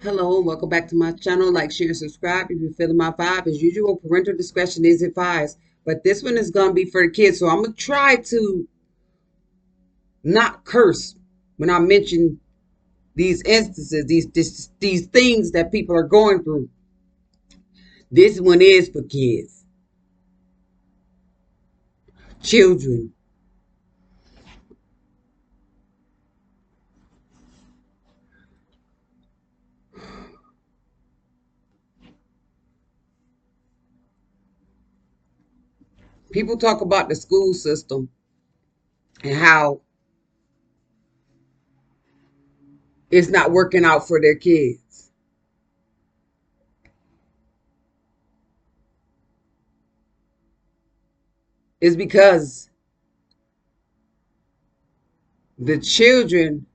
Hello and welcome back to my channel. Like, share, subscribe if you're feeling my vibe. As usual, parental discretion is advised. But this one is going to be for the kids. So I'm going to try to not curse when I mention these instances, these things that people are going through. This one is for kids, children. People talk about the school system and how it's not working out for their kids. It's because the children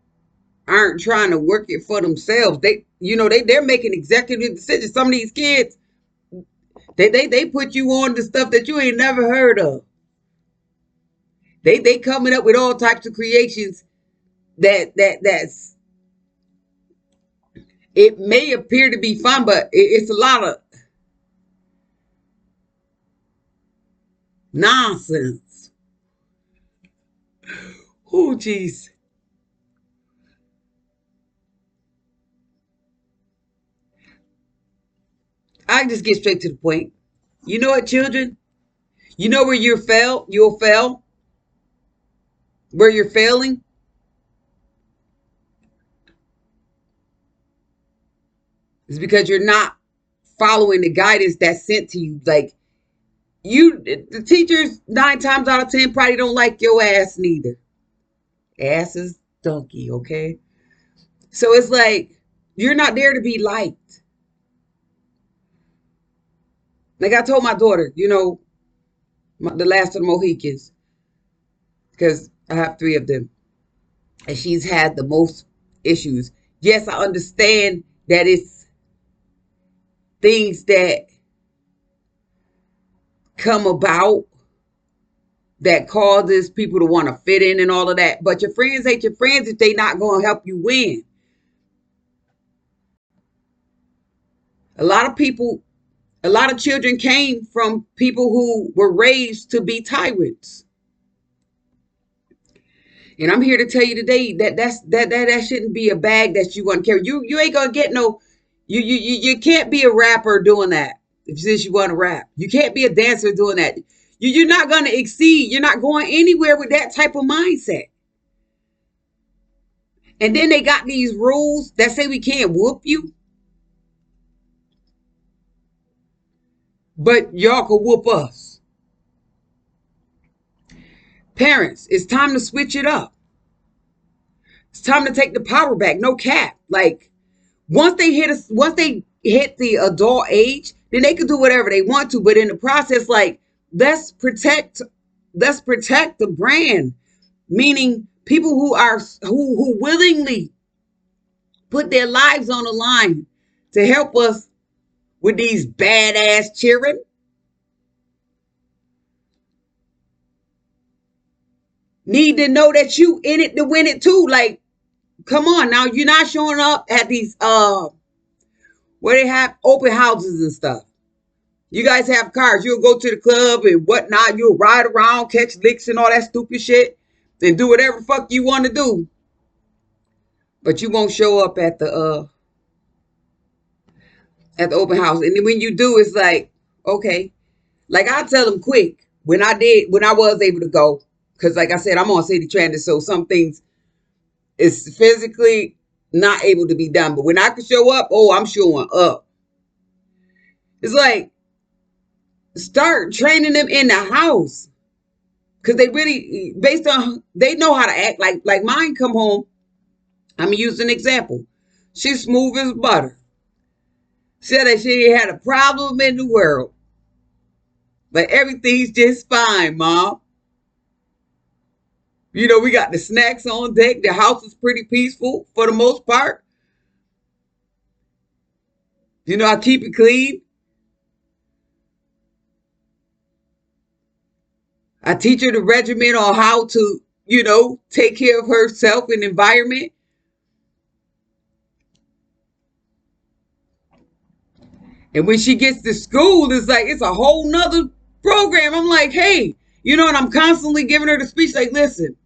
aren't trying to work it for themselves. They're making executive decisions. Some of these kids, they put you on to stuff that you ain't never heard of. They coming up with all types of creations that's it may appear to be fun, but it's a lot of nonsense. Oh, jeez. I just get straight to the point. You know what, children? You know where you'll fail, where you're failing is because you're not following the guidance that's sent to you. Like, the teachers 9 times out of 10 probably don't like your ass neither. Ass is donkey, okay? So it's like you're not there to be liked. Like I told my daughter, the last of the Mohicans, because I have 3 of them, and she's had the most issues. Yes, I understand that it's things that come about that causes people to want to fit in and all of that. But your friends ain't your friends if they not going to help you win. A lot of people, a lot of children came from people who were raised to be tyrants. And I'm here to tell you today that shouldn't be a bag that you want to carry. You ain't gonna get no. You can't be a rapper doing that. Since you want to rap, you can't be a dancer doing that. You're not gonna exceed. You're not going anywhere with that type of mindset. And then they got these rules that say we can't whoop you, but y'all can whoop us. Parents, it's time to switch it up. It's time to take the power back. No cap. Like, once they hit the adult age, then they can do whatever they want to. But in the process, like, let's protect let's protect the brand. Meaning people who willingly put their lives on the line to help us with these badass children need to know that you in it to win it too. Like, come on now, you're not showing up at these where they have open houses and stuff. You guys have cars. You'll go to the club and whatnot. You'll ride around, catch licks and all that stupid shit, and do whatever fuck you want to do. But you won't show up at the open house. And then when you do, it's like, okay. Like, I tell them quick when I was able to go. Because like I said, I'm on city transit, so some things is physically not able to be done. But when I can show up, oh, I'm showing up. It's like, start training them in the house. Because they really, based on, they know how to act. Like mine come home. I'm going to use an example. She's smooth as butter. Said that she had a problem in the world. But everything's just fine, Mom. We got the snacks on deck. The house is pretty peaceful for the most part. I keep it clean. I teach her the regimen on how to, take care of herself and environment. And when she gets to school, it's like it's a whole nother program. I'm like, hey, and I'm constantly giving her the speech like, listen,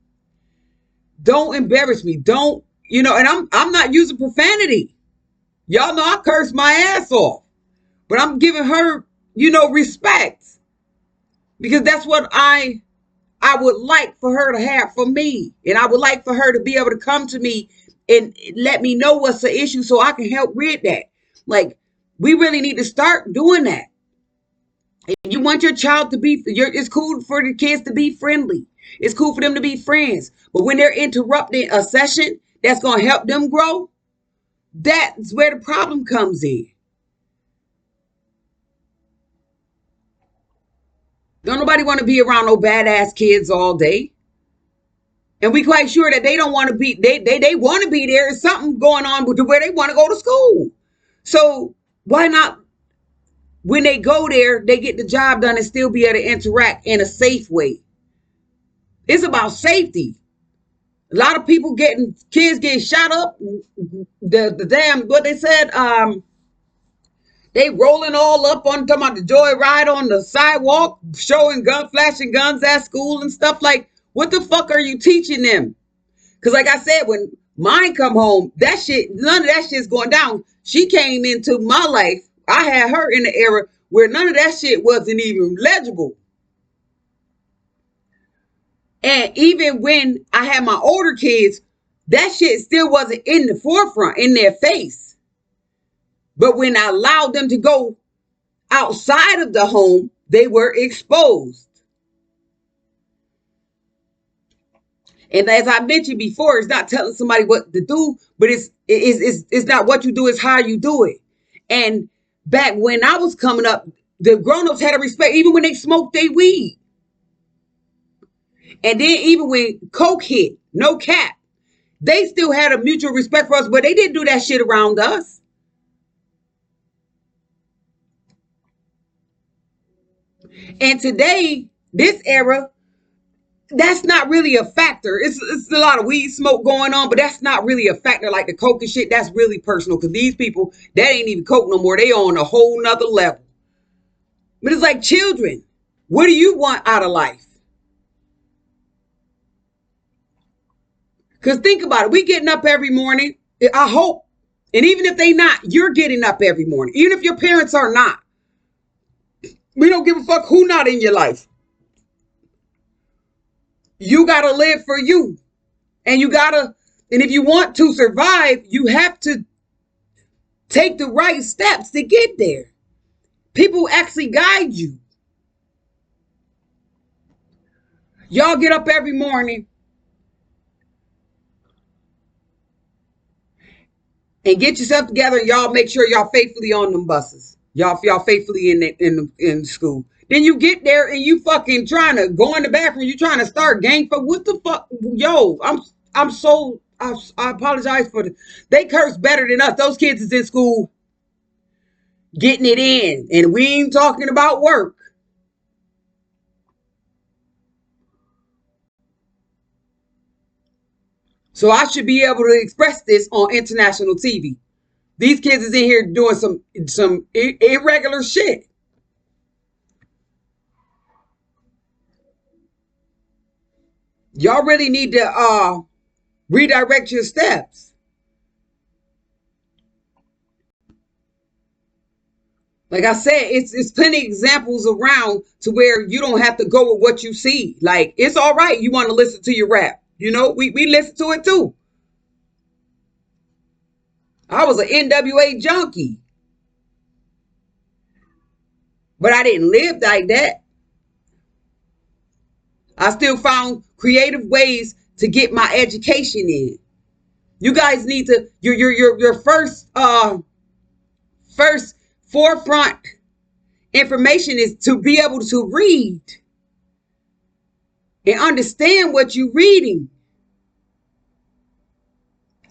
don't embarrass me. Don't, and I'm not using profanity. Y'all know I curse my ass off. But I'm giving her, respect. Because that's what I would like for her to have for me. And I would like for her to be able to come to me and let me know what's the issue so I can help rid that. Like, we really need to start doing that. And you want your child to be, it's cool for the kids to be friendly. It's cool for them to be friends. But when they're interrupting a session that's going to help them grow, that's where the problem comes in. Don't nobody want to be around no badass kids all day. And we quite sure that they don't want to be, they want to be there. There's something going on with where they want to go to school. So why not, when they go there, they get the job done and still be able to interact in a safe way? It's about safety. A lot of people kids getting shot up. The damn, what they said, they rolling all up on, talking about the joyride on the sidewalk, flashing guns at school and stuff. Like, what the fuck are you teaching them? Because like I said, when mine come home, none of that shit's going down. She came into my life. I had her in the era where none of that shit wasn't even legible. And even when I had my older kids, that shit still wasn't in the forefront, in their face. But when I allowed them to go outside of the home, they were exposed. And as I mentioned before, it's not telling somebody what to do, but it's not what you do, it's how you do it. And back when I was coming up, the grown-ups had a respect, even when they smoked their weed. And then even when coke hit, no cap, they still had a mutual respect for us, but they didn't do that shit around us. And today, this era, that's not really a factor. It's a lot of weed smoke going on, but that's not really a factor. Like the coke and shit, that's really personal. Because these people, that ain't even coke no more. They on a whole nother level. But it's like children. What do you want out of life? Because think about it. We getting up every morning. I hope. And even if they not, you're getting up every morning. Even if your parents are not. We don't give a fuck who not in your life. You got to live for you. And if you want to survive, you have to take the right steps to get there. People actually guide you. Y'all get up every morning and get yourself together, and y'all make sure y'all faithfully on them buses. Y'all faithfully in school. Then you get there and you fucking trying to go in the bathroom. You trying to start gang for what the fuck? Yo, I apologize for they curse better than us. Those kids is in school getting it in, and we ain't talking about work. So I should be able to express this on international TV. These kids is in here doing some irregular shit. Y'all really need to redirect your steps. Like I said, it's plenty of examples around to where you don't have to go with what you see. Like, it's all right. You want to listen to your rap. We listen to it too. I was an NWA junkie. But I didn't live like that. I still found creative ways to get my education in. You guys need to, your first forefront information is to be able to read and understand what you're reading.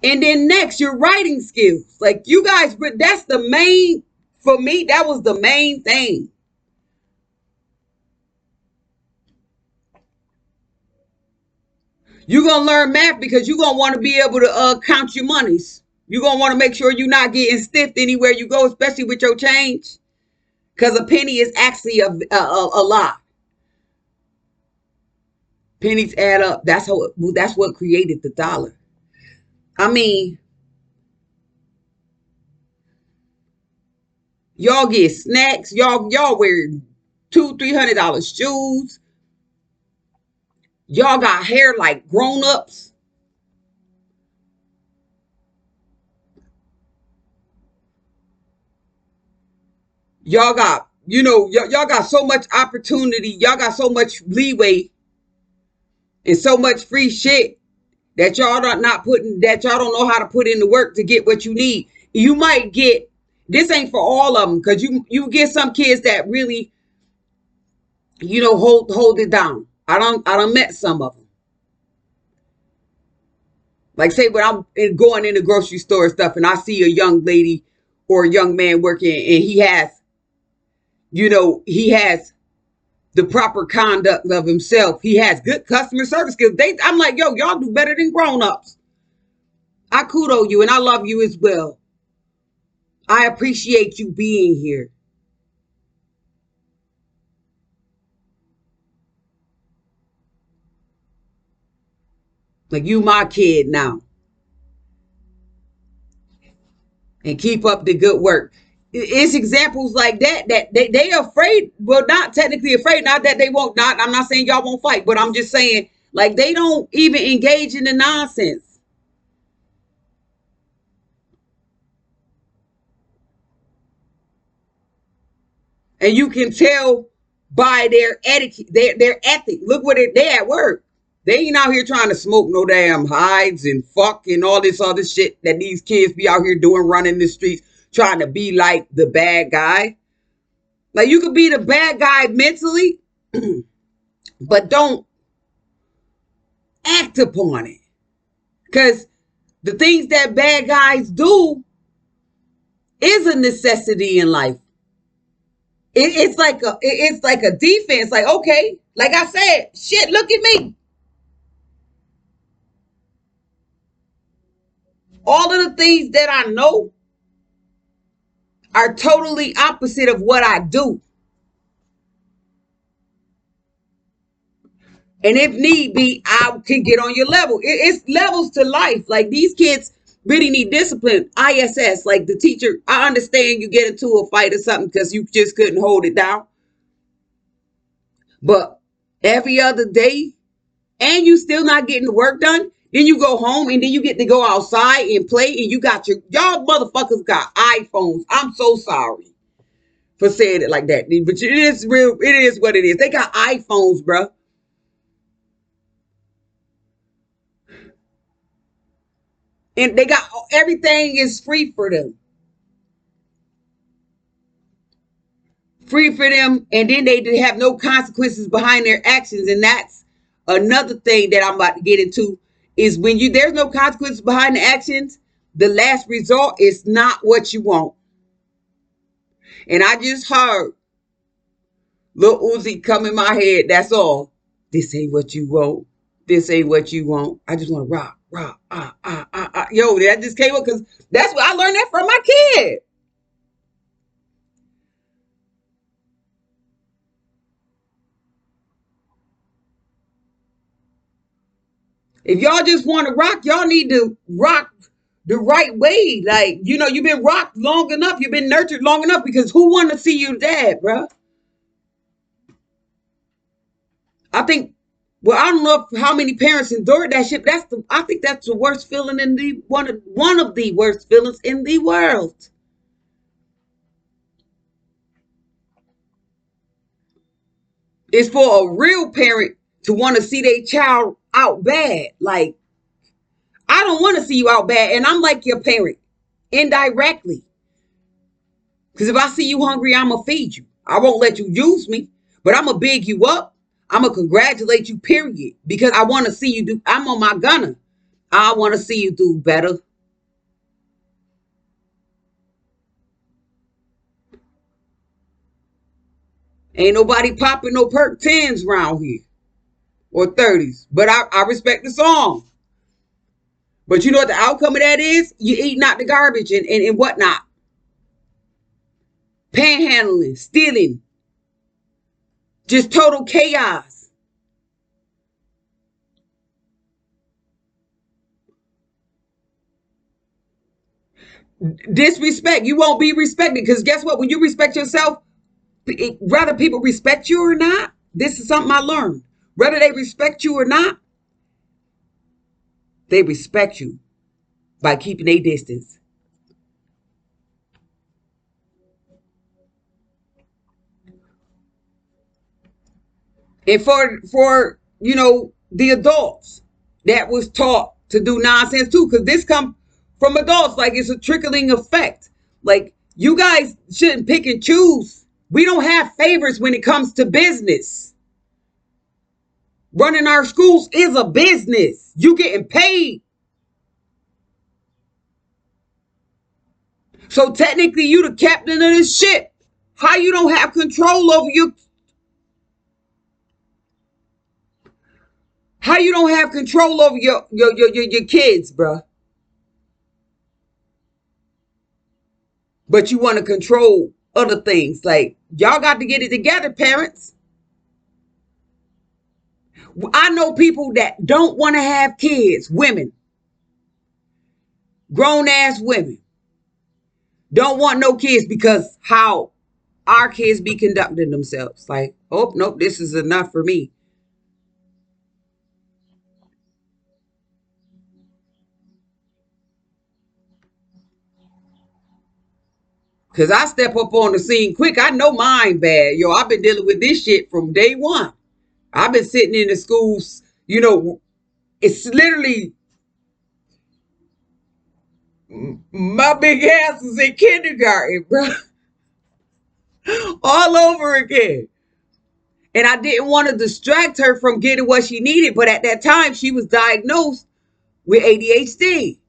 And then next, your writing skills. Like, you guys, that's the main, for me, that was the main thing. You're going to learn math because you're going to want to be able to count your monies. You're going to want to make sure you're not getting stiffed anywhere you go, especially with your change. Because a penny is actually a lot. Pennies add up. That's what created the dollar. I mean, y'all get snacks. Y'all wear $200-$300 shoes. Y'all got hair like grown-ups. Y'all got, y'all got so much opportunity. Y'all got so much leeway and so much free shit that y'all don't know how to put in the work to get what you need. You might get, this ain't for all of them, because you get some kids that really, hold it down. I don't met some of them. Like, say when I'm going in the grocery store and stuff, and I see a young lady or a young man working, and he has the proper conduct of himself. He has good customer service skills. I'm like, yo, y'all do better than grown-ups. I kudo you, and I love you as well. I appreciate you being here. Like, you my kid now. And keep up the good work. It's examples like that they afraid. Well, not technically afraid. Not that they won't. I'm not saying y'all won't fight, but I'm just saying, like, they don't even engage in the nonsense. And you can tell by their etiquette, their ethic. Look what they at work. They ain't out here trying to smoke no damn hides and fuck and all this other shit that these kids be out here doing, running the streets, trying to be like the bad guy. Like, you could be the bad guy mentally, but don't act upon it. Because the things that bad guys do is a necessity in life. It's like a defense. Like, okay, like I said, shit, look at me. All of the things that I know are totally opposite of what I do. And if need be, I can get on your level. It's levels to life. Like, these kids really need discipline. ISS, like the teacher, I understand you get into a fight or something because you just couldn't hold it down. But every other day, and you still not getting the work done, then you go home and then you get to go outside and play, and y'all motherfuckers got iPhones. I'm so sorry for saying it like that. But it is real. It is what it is. They got iPhones, bro. And they got, everything is free for them. Free for them. And then they have no consequences behind their actions. And that's another thing that I'm about to get into, is when there's no consequences behind the actions, the last result is not what you want. And I just heard Lil Uzi come in my head. That's all. This ain't what you want. This ain't what you want. I just want to rock. Yo, that just came up because that's what I learned that from my kid. If y'all just want to rock, y'all need to rock the right way. Like, you've been rocked long enough. You've been nurtured long enough, because who want to see you dead, bro? I think, well, I don't know how many parents endured that shit. I think that's the worst feeling one of the worst feelings in the world. It's for a real parent to want to see their child out bad. Like, I don't want to see you out bad, and I'm like your parent indirectly. Because if I see you hungry, I'm gonna feed you. I won't let you use me, but I'm gonna big you up. I'm gonna congratulate you, period. Because I want to see you do. I'm on my gunner. I want to see you do better. Ain't nobody popping no perk 10s around here, or 30s. But I respect the song. But you know what the outcome of that is? You eating out the garbage and whatnot. panhandling, stealing, just total chaos. Disrespect. You won't be respected because guess what? When you respect yourself, whether people respect you or not, this is something I learned. Whether they respect you or not, they respect you by keeping a distance. And for the adults that was taught to do nonsense too, because this come from adults, like it's a trickling effect. Like you guys shouldn't pick and choose. We don't have favorites when it comes to business. Running our schools is a business. You getting paid. So technically you the captain of this ship. How you don't have control over how you don't have control over your kids, bruh? But you want to control other things. Like, y'all got to get it together, parents. I know people that don't want to have kids, women, grown ass women, don't want no kids because how our kids be conducting themselves. Like, oh, nope, this is enough for me. Because I step up on the scene quick. I know mine bad. Yo, I've been dealing with this shit from day one. I've been sitting in the schools, it's literally my big ass was in kindergarten, bro. All over again. And I didn't want to distract her from getting what she needed. But at that time, she was diagnosed with ADHD.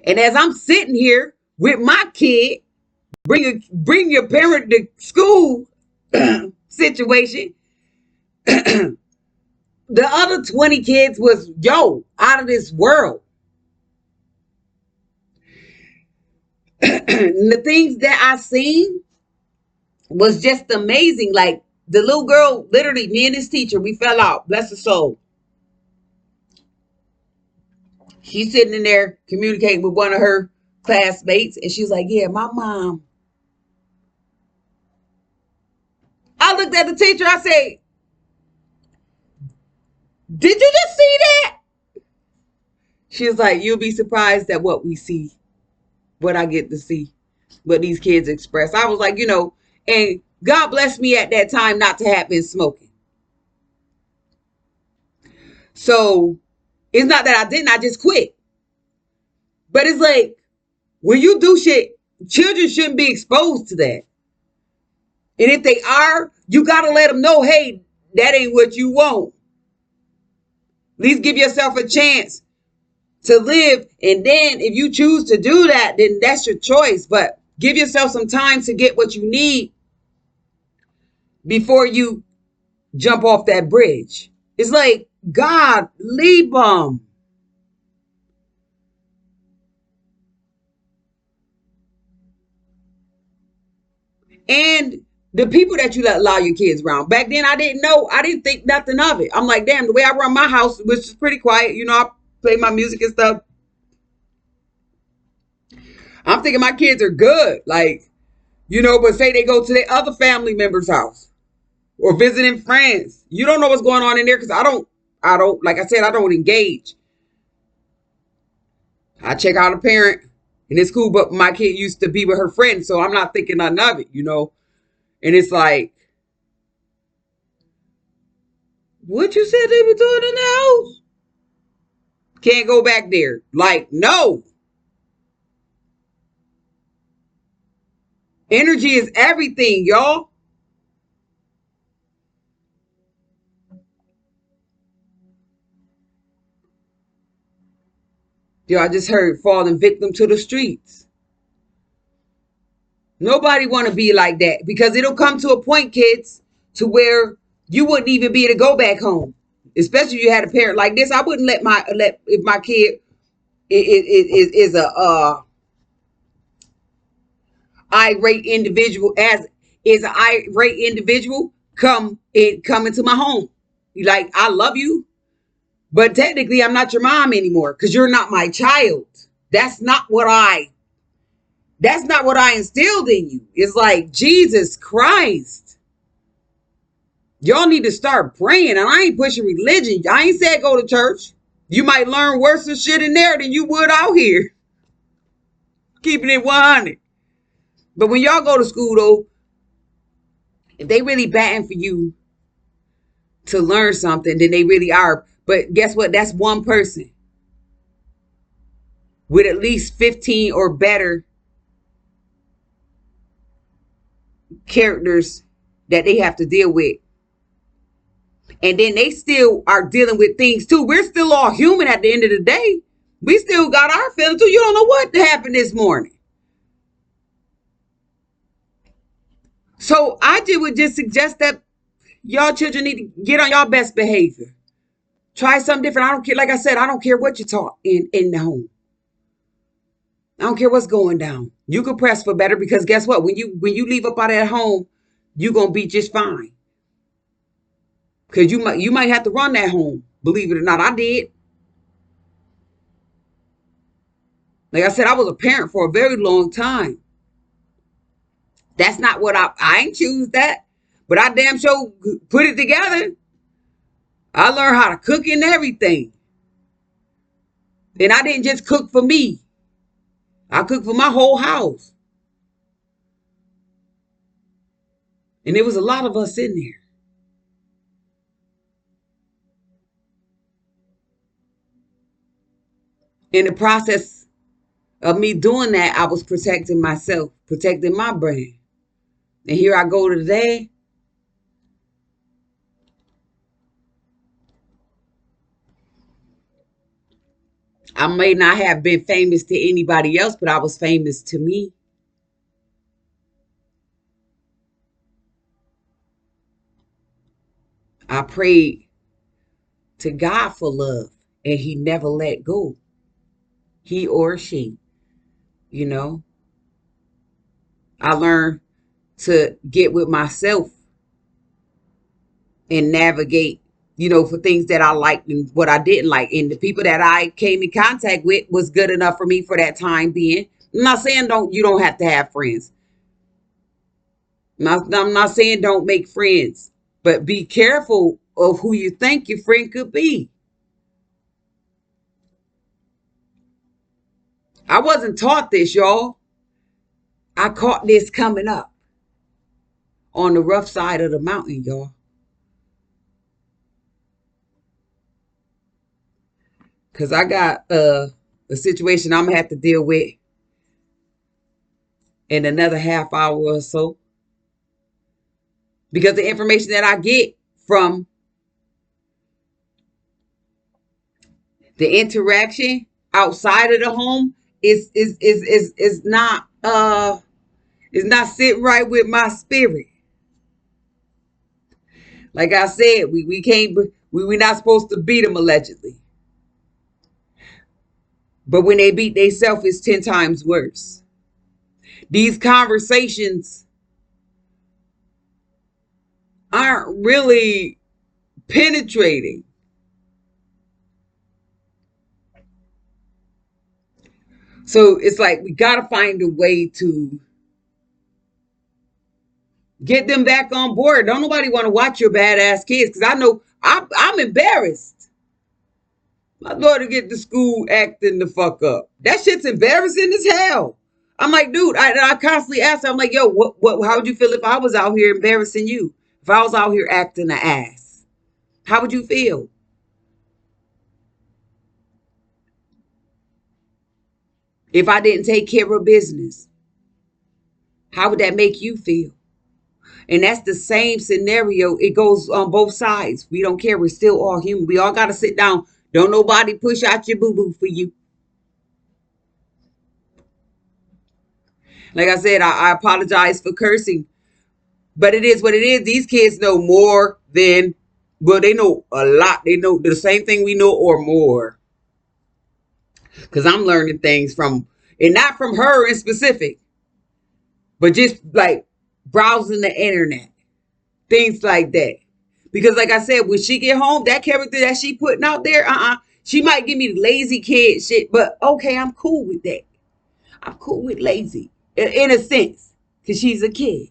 And as I'm sitting here with my kid, bring your parent to school situation, the other 20 kids was, out of this world. The things that I seen was just amazing. Like the little girl, literally, me and this teacher, we fell out. Bless her soul. She's sitting in there communicating with one of her classmates, and she's like, yeah, my mom. I looked at the teacher, I said, did you just see that? She was like, you'll be surprised at what we see, what I get to see, what these kids express. I was like, and God bless me at that time not to have been smoking. So it's not that I didn't, I just quit. But it's like, when you do shit, children shouldn't be exposed to that. And if they are, you got to let them know, hey, that ain't what you want. At least give yourself a chance to live. And then if you choose to do that, then that's your choice. But give yourself some time to get what you need before you jump off that bridge. It's like, God, leave them. And the people that you allow your kids around. Back then, I didn't know. I didn't think nothing of it. I'm like, damn, the way I run my house, which is pretty quiet. I play my music and stuff. I'm thinking my kids are good. Like, but say they go to their other family member's house or visiting friends. You don't know what's going on in there because I don't, like I said, I don't engage. I check out a parent and it's cool, but my kid used to be with her friends, so I'm not thinking nothing of it, And it's like, what you said they were doing in the house? Can't go back there. Like, no. Energy is everything, y'all. I just heard falling victim to the streets. Nobody want to be like that because it'll come to a point, kids, to where you wouldn't even be able to go back home. Especially if you had a parent like this. I wouldn't let if my kid is irate individual as is an irate individual come into my home. Like, I love you, but technically I'm not your mom anymore because you're not my child. That's not what I instilled in you. It's like, Jesus Christ. Y'all need to start praying. And I ain't pushing religion. I ain't said go to church. You might learn worse of shit in there than you would out here. Keeping it 100. But when y'all go to school, though, if they really batting for you to learn something, then they really are. But guess what? That's one person with at least 15 or better characters that they have to deal with. And then they still are dealing with things too. We're still all human at the end of the day. We still got our feelings too. You don't know what happened this morning. So I would just suggest that y'all children need to get on y'all best behavior. Try something different. I don't care. Like I said, I don't care what you taught in the home. I don't care what's going down. You can press for better, because guess what? When you leave up out of that home, you're gonna be just fine. Because you might have to run that home. Believe it or not, I did. Like I said, I was a parent for a very long time. That's not what I ain't choose that, but I damn sure put it together. I learned how to cook and everything. And I didn't just cook for me. I cooked for my whole house. And there was a lot of us in there. In the process of me doing that, I was protecting myself, protecting my brand. And here I go today. I may not have been famous to anybody else, but I was famous to me. I prayed to God for love, and he never let go. He or she, you know. I learned to get with myself and navigate, for things that I liked and what I didn't like. And the people that I came in contact with was good enough for me for that time being. I'm not saying you don't have to have friends. I'm not saying don't make friends, but be careful of who you think your friend could be. I wasn't taught this, y'all. I caught this coming up on the rough side of the mountain, y'all. Because I got a situation I'm going to have to deal with in another half hour or so. Because the information that I get from the interaction outside of the home is not sitting right with my spirit. Like I said, we're not supposed to beat them allegedly. But when they beat themselves, it's 10 times worse. These conversations aren't really penetrating. So it's like we got to find a way to get them back on board. Don't nobody want to watch your badass kids, because I know I'm embarrassed. My daughter get to school acting the fuck up. That shit's embarrassing as hell. I'm like, dude, I constantly ask her, I'm like, yo, how would you feel if I was out here embarrassing you? If I was out here acting an ass? How would you feel? If I didn't take care of business, how would that make you feel? And that's the same scenario. It goes on both sides. We don't care. We're still all human. We all got to sit down. Don't nobody push out your boo-boo for you. Like I said, I apologize for cursing. But it is what it is. These kids know more than, well, they know a lot. They know the same thing we know or more. Because I'm learning things from, and not from her in specific, but just like browsing the internet, things like that. Because like I said, when she get home, that character that she putting out there, she might give me the lazy kid shit, but okay, I'm cool with that. I'm cool with lazy in a sense, because she's a kid.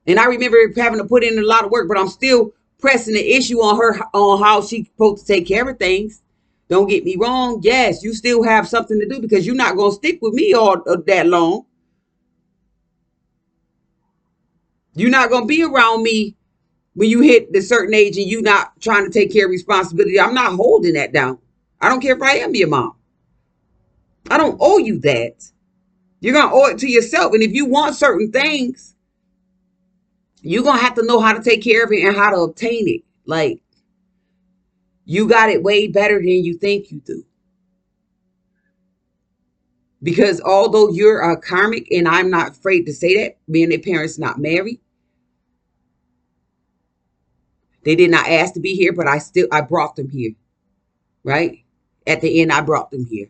And I remember having to put in a lot of work, but I'm still pressing the issue on her on how she's supposed to take care of things. Don't get me wrong. Yes, you still have something to do because you're not going to stick with me all that long. You're not going to be around me when you hit the certain age and you're not trying to take care of responsibility. I'm not holding that down. I don't care if I am your mom. I don't owe you that. You're going to owe it to yourself. And if you want certain things, you're going to have to know how to take care of it and how to obtain it. Like, you got it way better than you think you do. Because although you're a karmic, and I'm not afraid to say that, being their parents not married, they did not ask to be here, but I brought them here, right? At the end, I brought them here.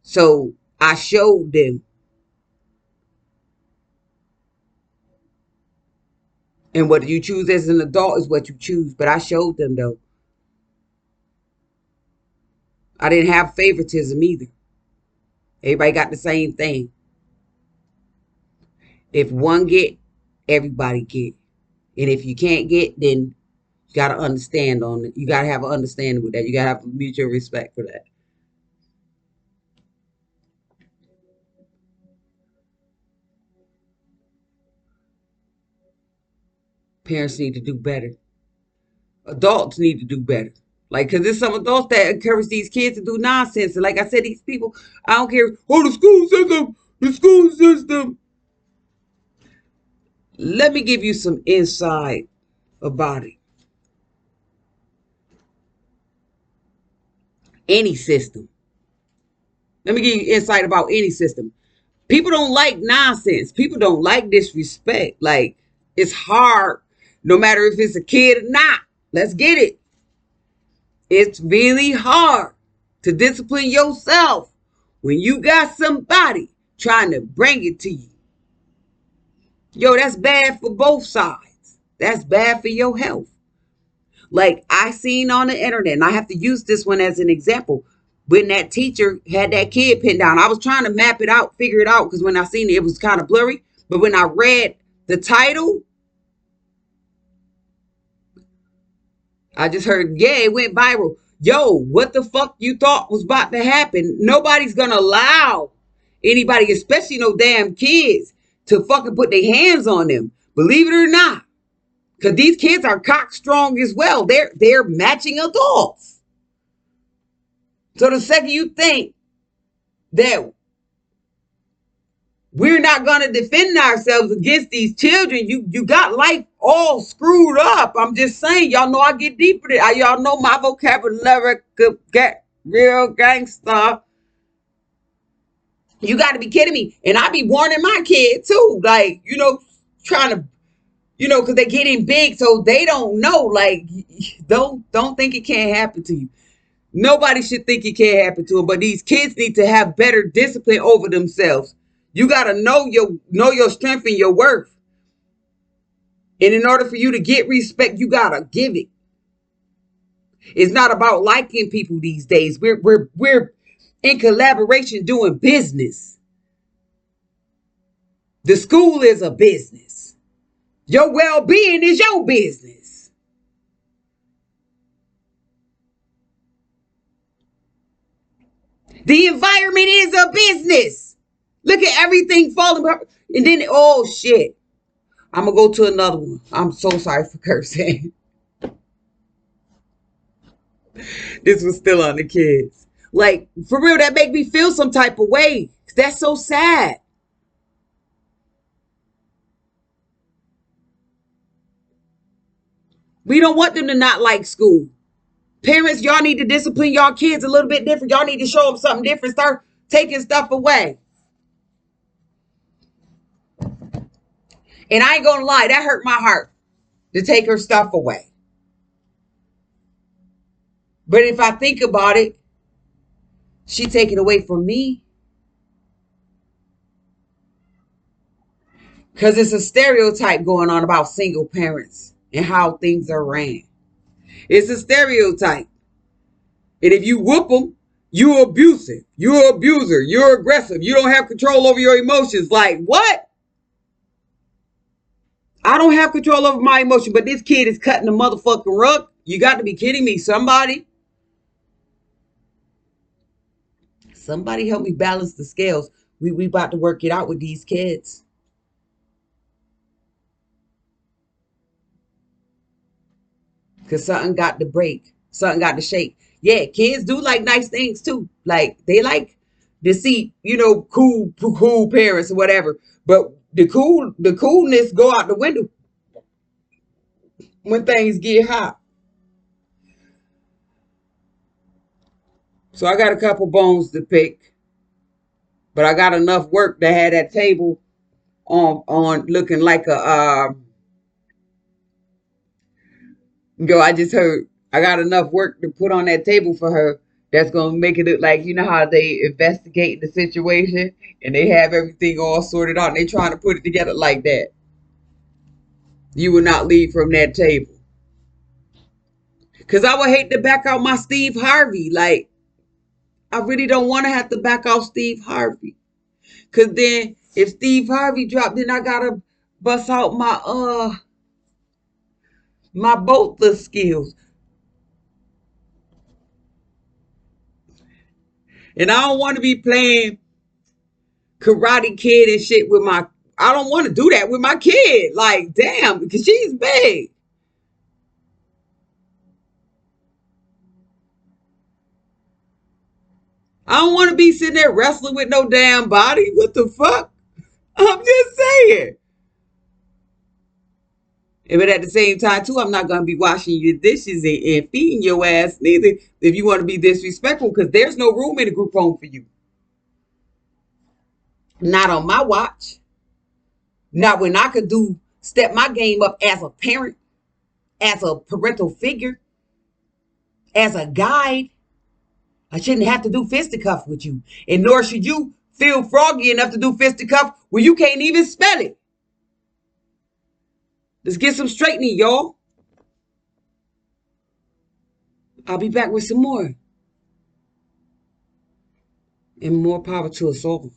So I showed them. And what you choose as an adult is what you choose. But I showed them, though. I didn't have favoritism either. Everybody got the same thing. If one get, everybody get. And if you can't get, then you got to understand on it. You got to have an understanding with that. You got to have mutual respect for that. Parents need to do better. Adults need to do better. Like, because there's some adults that encourage these kids to do nonsense. And like I said, these people, I don't care. Oh, the school system, the school system. Let me give you some insight about it. Any system. Let me give you insight about any system. People don't like nonsense. People don't like disrespect. Like, it's hard, no matter if it's a kid or not. Let's get it. It's really hard to discipline yourself when you got somebody trying to bring it to you. Yo, that's bad for both sides. That's bad for your health. Like I seen on the internet, and I have to use this one as an example. When that teacher had that kid pinned down, I was trying to map it out, figure it out, because when I seen it, it was kind of blurry. But when I read the title, I just heard, yeah, it went viral. Yo, what the fuck you thought was about to happen? Nobody's gonna allow anybody, especially no damn kids, to fucking put their hands on them. Believe it or not. Because these kids are cock strong as well. They're matching adults. So the second you think that we're not going to defend ourselves against these children, you got life all screwed up. I'm just saying, y'all know I get deeper than y'all know my vocabulary could get real gangster. You got to be kidding me. And I be warning my kid too, like, trying to, because they getting big, so they don't know. Like, don't think it can't happen to you. Nobody should think it can't happen to them, but these kids need to have better discipline over themselves. You got to know your strength and your worth. And in order for you to get respect, you got to give it. It's not about liking people these days. We're in collaboration doing business. The school is a business. Your well-being is your business. The environment is a business. Look at everything falling apart. And then, oh shit. I'm going to go to another one. I'm so sorry for cursing. This was still on the kids. Like, for real, that make me feel some type of way. That's so sad. We don't want them to not like school. Parents, y'all need to discipline y'all kids a little bit different. Y'all need to show them something different. Start taking stuff away. And I ain't gonna lie, that hurt my heart to take her stuff away. But if I think about it, she take it away from me. Because it's a stereotype going on about single parents and how things are ran. It's a stereotype. And if you whoop them, you're abusive. You're an abuser. You're aggressive. You don't have control over your emotions. Like, what? I don't have control over my emotion, but this kid is cutting the motherfucking rug. You got to be kidding me. Somebody help me balance the scales. We about to work it out with these kids. Because something got to break. Something got to shake. Yeah, kids do like nice things too. Like, they like to see, cool parents or whatever. But the coolness go out the window when things get hot. So I got a couple bones to pick, but I got enough work to have that table on looking like a I just heard I got enough work to put on that table for her that's gonna make it look like, how they investigate the situation and they have everything all sorted out and they trying to put it together like that. You will not leave from that table. Cause I would hate to back out my Steve Harvey. Like, I really don't want to have to back out Steve Harvey. Cause then if Steve Harvey dropped, then I gotta bust out my both the skills. And I don't want to be playing Karate Kid and shit with my. I don't want to do that with my kid. Like, damn, because she's big. I don't want to be sitting there wrestling with no damn body. What the fuck? I'm just saying. But at the same time, too, I'm not going to be washing your dishes and feeding your ass neither if you want to be disrespectful, because there's no room in a group home for you. Not on my watch. Not when I could step my game up as a parent, as a parental figure, as a guide. I shouldn't have to do fisticuff with you. And nor should you feel froggy enough to do fisticuff where you can't even spell it. Let's get some straightening, y'all. I'll be back with some more. And more power to us all.